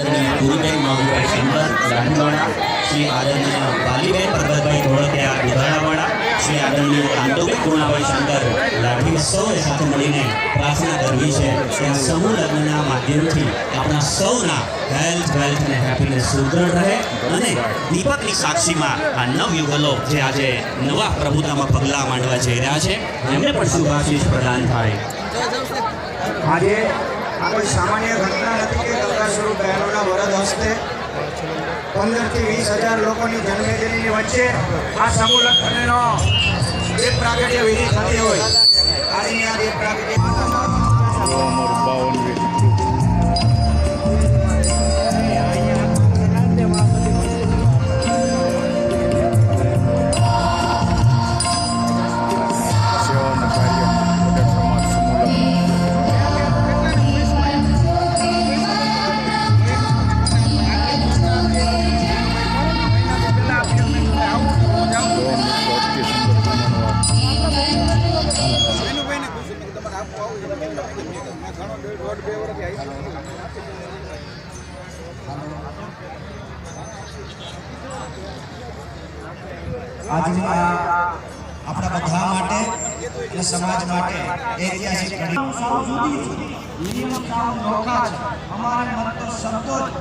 आदरणीय गुरुबेन माधुभाई शंकर लाठीवाड़ा, श्री आदरणीय वालीबेन परबतभाई धोळकिया दुधाळावाड़ा, श्री आदरणीय कांतोबेन गुणाभाई शंकर लाठी सौए साथे मळीने प्रार्थना करवी छे કે આ સમૂહ લગ્નના માધ્યમથી આપણા સૌના હેલ્થ વેલ્થ અને હેપીનેસ સુદૃઢ રહે અને દીપકની સાક્ષીમાં આ નવયુગલો જે આજે નવા પ્રભુતામાં પગલાં માંડવા જઈ રહ્યા છે એમને પણ શુભાશીષ પ્રદાન થાય। આજે આ કોઈ સામાન્ય ઘટના નથી કે ગંગા સ્વરૂપ બહેનોના વરદ હસ્તે 15 થી 20,000 લોકોની જન્મેદિનની વચ્ચે આ સમૂહ લગ્નનો દેવ પ્રાગટ્ય વિધિ થતી હોય। આજની આ દેવ પ્રાગટ્ય આજની આપણા બધા માટે અને સમાજ માટે ઐતિહાસિક ઘડી અમારે મન તો સંતોષ